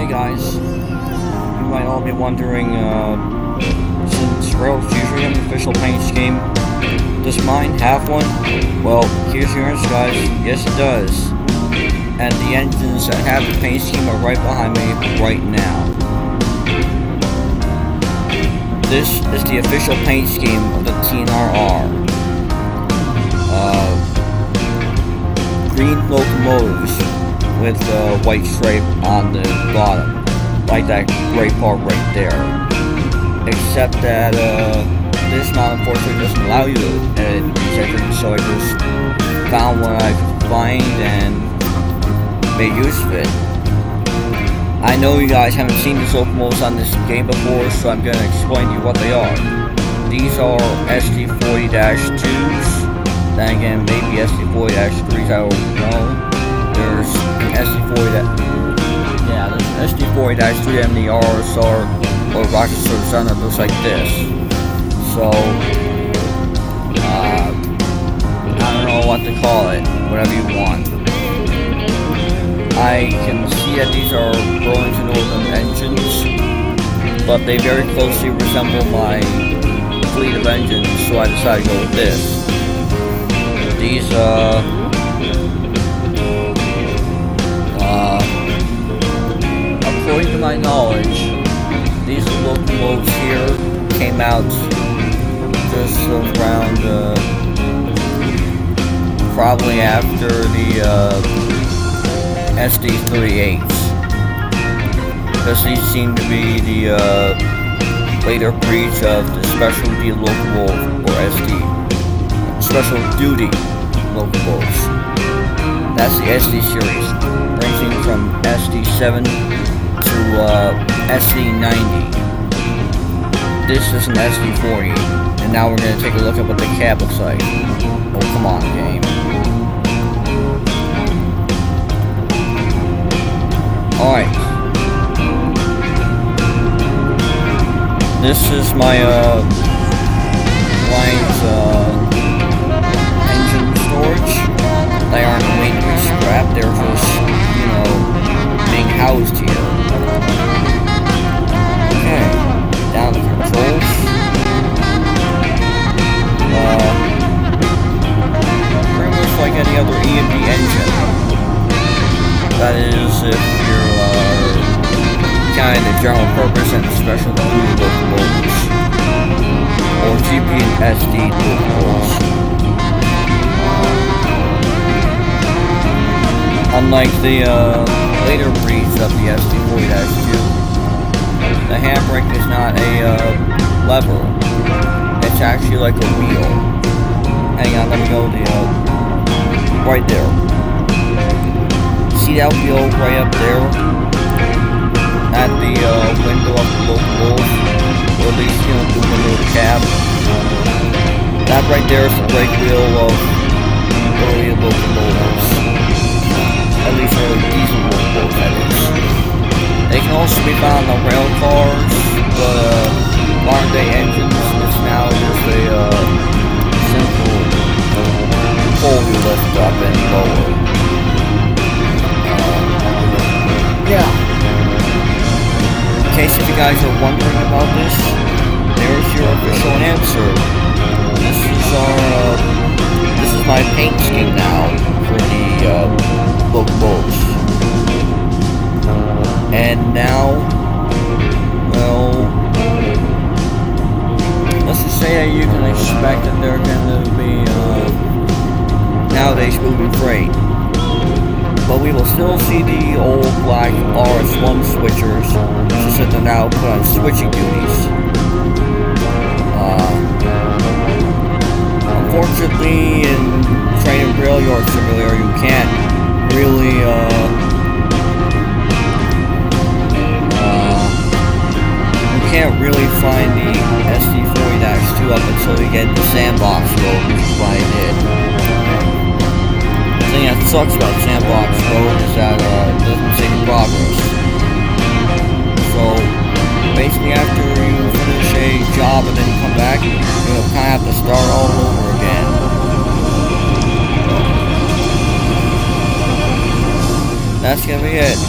guys, you might all be wondering, since Rails usually have an official paint scheme, does mine have one? Well, here's your answer, guys. Yes, it does. And the engines that have the paint scheme are right behind me right now. This is the official paint scheme of the TNRR. Green locomotives with a white stripe on the bottom, like that gray part right there. Except that this mod unfortunately doesn't allow you to edit settings, so I just found what I could find and made use of it. I know you guys haven't seen these locomotives on this game before, so I'm going to explain to you what they are. These are SD40-2s. Then again, maybe SD40-3s, I don't know. There's an SD40-3 MDRs or rockets or something that looks like this. So, I don't know what to call it, whatever you want. I can see that these are Burlington Northern engines, but they very closely resemble my fleet of engines, so I decided to go with this. These, according to my knowledge, these locomotives here came out just around, probably after the, SD38s, because these seem to be the later breeds of the specialty locomotive, or SD, special duty locomotives. That's the SD series, ranging from SD7 to SD90. This is an SD40, and now we're going to take a look at what the cab looks like. Oh, come on, game. Alright, this is my line's engine storage. They aren't waiting to be scrapped, they're just, being housed here. Okay, down to controls. Pretty much like any other EMD engine. That is, if you're counting the general purpose and the special duty locomotives, or GP and SD locomotives. Unlike the later breeds of the SD40-2, the handbrake is not a lever. It's actually like a wheel. Hang on, let me go right there. See that wheel right up there at the window of the locomotive, or at least the window of the cab? That right there is the brake wheel of early locomotives, at least early diesel locomotives, that is. They can also be found on rail cars, but modern day engines is now just a simple pole you lift up and lower. Yeah. In case if you guys are wondering about this, there's your official answer. This is my paint scheme now for the locomotives. And now, well, let's just say that you can expect that they're going to be nowadays moving freight. But we will still see the old black RS1 switchers, just that they're now put on switching duties. Unfortunately, in train and rail yard simulator, you can't really, find the SD40-2 up until you get the sandbox mode, which is what I did. The thing that sucks about sandbox mode is that it doesn't save progress. So basically, after you finish a job and then you come back, you'll kind of have to start all over again. That's gonna be it.